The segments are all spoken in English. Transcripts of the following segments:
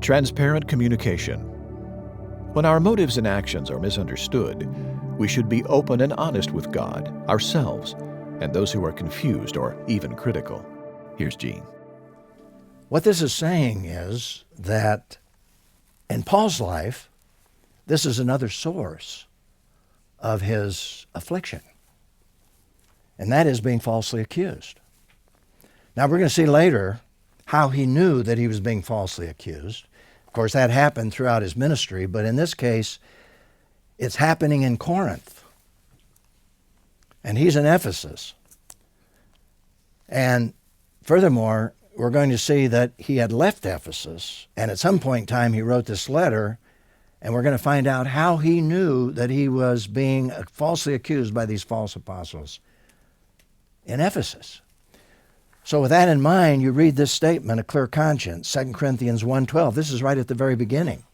Transparent communication. When our motives and actions are misunderstood, we should be open and honest with God, ourselves, and those who are confused or even critical. Here's Gene. What this is saying is that in Paul's life, this is another source of his affliction, and that is being falsely accused. Now, we're going to see later how he knew that he was being falsely accused. Of course, that happened throughout his ministry, but in this case, it's happening in Corinth. And he's in Ephesus. And furthermore, we're going to see that he had left Ephesus, and at some point in time he wrote this letter, and we're going to find out how he knew that he was being falsely accused by these false apostles in Ephesus. So with that in mind, you read this statement, a clear conscience, 2 Corinthians 1:12. This is right at the very beginning.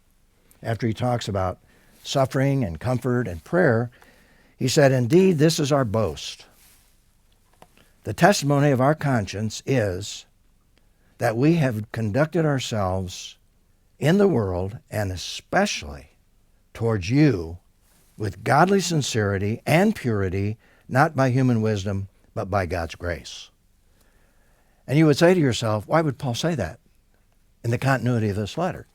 After he talks about suffering and comfort and prayer, he said, "Indeed, this is our boast. The testimony of our conscience is that we have conducted ourselves in the world, and especially towards you, with godly sincerity and purity, not by human wisdom, but by God's grace." And you would say to yourself, why would Paul say that in the continuity of this letter?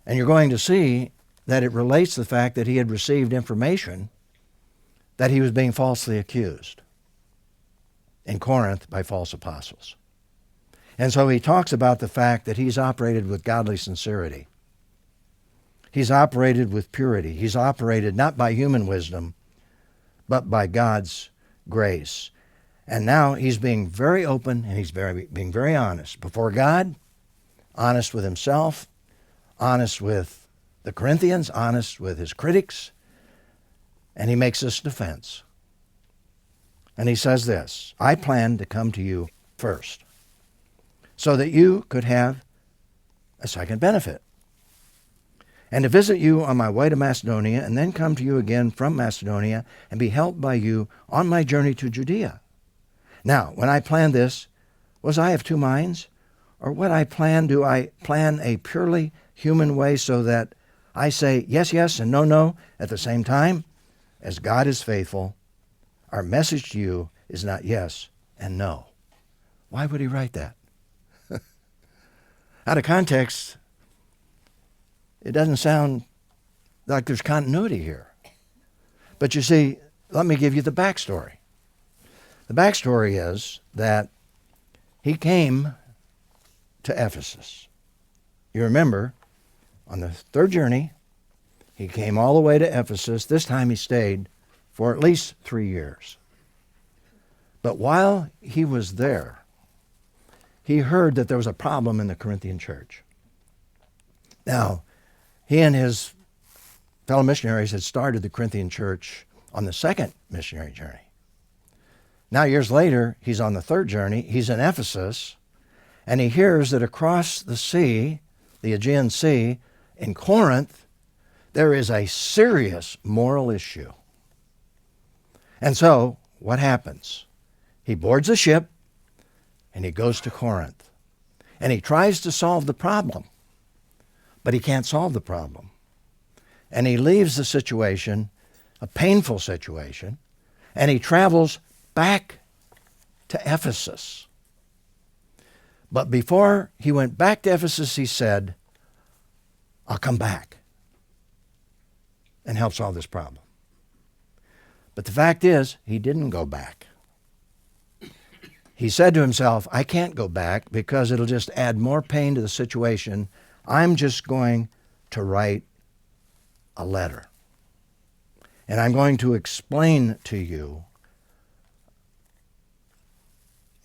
And you're going to see that it relates to the fact that he had received information that he was being falsely accused in Corinth by false apostles. And so he talks about the fact that he's operated with godly sincerity. He's operated with purity. He's operated not by human wisdom, but by God's grace. And now he's being very open, and he's being very honest before God, honest with himself, honest with the Corinthians, honest with his critics, and he makes this defense. And he says this, "I planned to come to you first, so that you could have a second benefit, and to visit you on my way to Macedonia, and then come to you again from Macedonia, and be helped by you on my journey to Judea. Now, when I planned this, was I of two minds? Or what I plan, do I plan a purely human way so that I say yes, yes, and no, no at the same time? As God is faithful, our message to you is not yes and no." Why would he write that? Out of context, it doesn't sound like there's continuity here. But you see, let me give you the backstory. The backstory is that he came to Ephesus. You remember, on the third journey, he came all the way to Ephesus. This time he stayed for at least 3 years. But while he was there, he heard that there was a problem in the Corinthian church. Now, he and his fellow missionaries had started the Corinthian church on the second missionary journey. Now, years later, he's on the third journey. He's in Ephesus, and he hears that across the sea, the Aegean Sea, in Corinth, there is a serious moral issue. And so, what happens? He boards a ship, and he goes to Corinth. And he tries to solve the problem, but he can't solve the problem. And he leaves the situation, a painful situation, and he travels back to Ephesus. But before he went back to Ephesus, he said, "I'll come back and help solve this problem." But the fact is, he didn't go back. He said to himself, "I can't go back because it'll just add more pain to the situation. I'm just going to write a letter. And I'm going to explain to you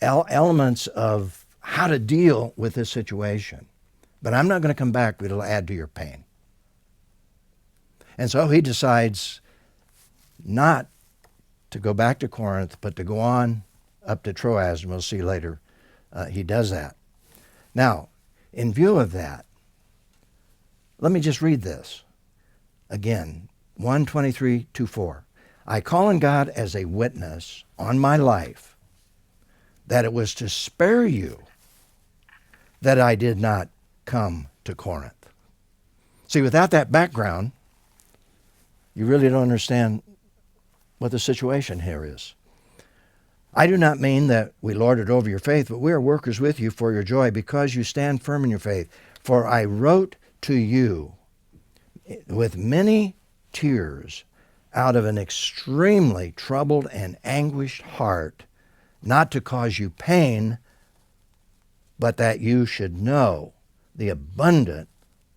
elements of how to deal with this situation. But I'm not going to come back, it'll add to your pain." And so he decides not to go back to Corinth, but to go on up to Troas, and we'll see later he does that. Now, in view of that, let me just read this again, 1:23-4. "I call on God as a witness on my life that it was to spare you that I did not come to Corinth. See, without that background, you really don't understand what the situation here is. I do not mean that we lord it over your faith, but we are workers with you for your joy because you stand firm in your faith. For I wrote to you with many tears out of an extremely troubled and anguished heart, not to cause you pain, but that you should know the abundant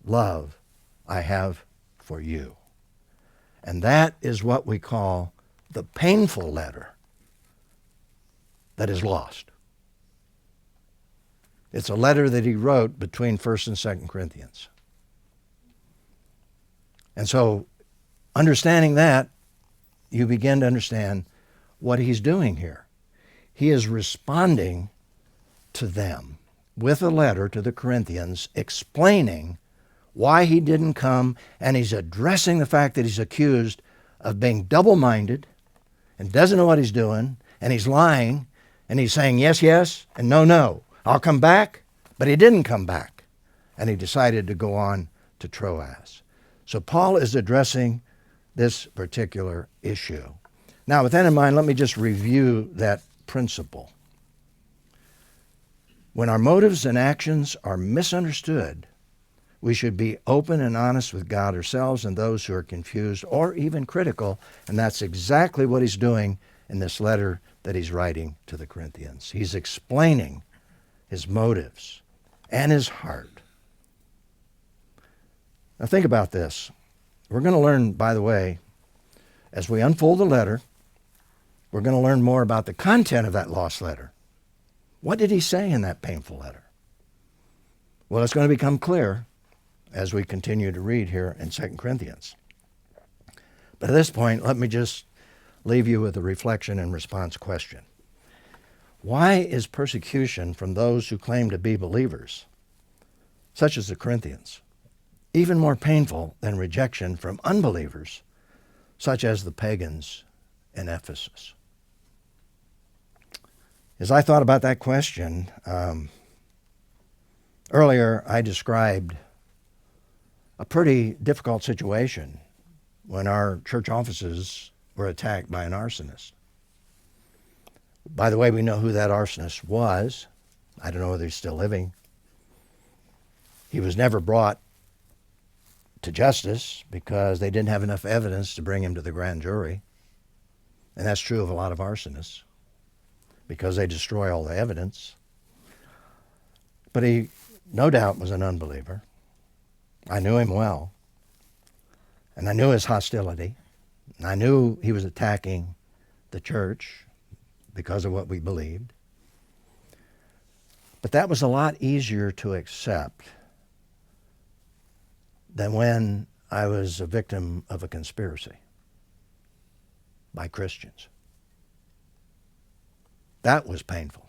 love I have for you. And that is what we call the painful letter that is lost. It's a letter that he wrote between 1st and 2nd Corinthians. And so, understanding that, you begin to understand what he's doing here. He is responding to them with a letter to the Corinthians explaining why he didn't come, and he's addressing the fact that he's accused of being double-minded and doesn't know what he's doing, and he's lying, and he's saying yes, yes, and no, no. I'll come back, but he didn't come back, and he decided to go on to Troas. So Paul is addressing this particular issue. Now, with that in mind, let me just review that principle. When our motives and actions are misunderstood, we should be open and honest with God ourselves and those who are confused or even critical, and that's exactly what he's doing in this letter that he's writing to the Corinthians. He's explaining his motives and his heart. Now think about this. We're going to learn, by the way, as we unfold the letter, we're going to learn more about the content of that lost letter. What did he say in that painful letter? Well, it's going to become clear as we continue to read here in 2 Corinthians. But at this point, let me just leave you with a reflection and response question. Why is persecution from those who claim to be believers, such as the Corinthians, even more painful than rejection from unbelievers, such as the pagans in Ephesus? As I thought about that question, earlier I described a pretty difficult situation when our church offices were attacked by an arsonist. By the way, we know who that arsonist was. I don't know whether he's still living. He was never brought to justice because they didn't have enough evidence to bring him to the grand jury. And that's true of a lot of arsonists because they destroy all the evidence. But he, no doubt, was an unbeliever. I knew him well. And I knew his hostility. And I knew he was attacking the church because of what we believed. But that was a lot easier to accept than when I was a victim of a conspiracy by Christians. That was painful.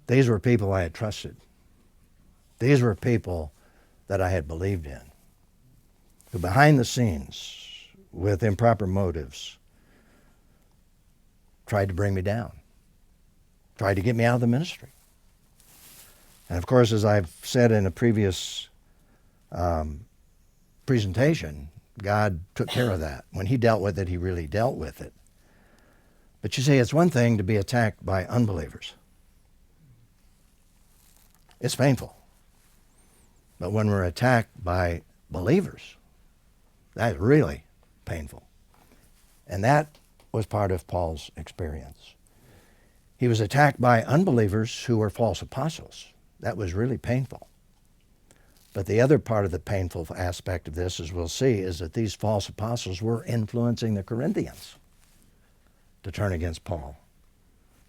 These were people I had trusted. These were people that I had believed in, who behind the scenes, with improper motives, tried to bring me down, tried to get me out of the ministry. And of course, as I've said in a previous presentation, God took care of that. When he dealt with it, he really dealt with it. But you see, it's one thing to be attacked by unbelievers. It's painful. But when we're attacked by believers, that's really painful. And that was part of Paul's experience. He was attacked by unbelievers who were false apostles. That was really painful. But the other part of the painful aspect of this, as we'll see, is that these false apostles were influencing the Corinthians to turn against Paul,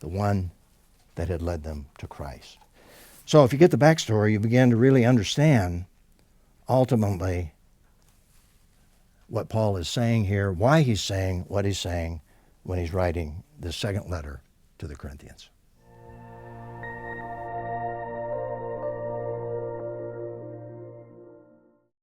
the one that had led them to Christ. So if you get the backstory, you begin to really understand ultimately what Paul is saying here, why he's saying what he's saying when he's writing the second letter to the Corinthians.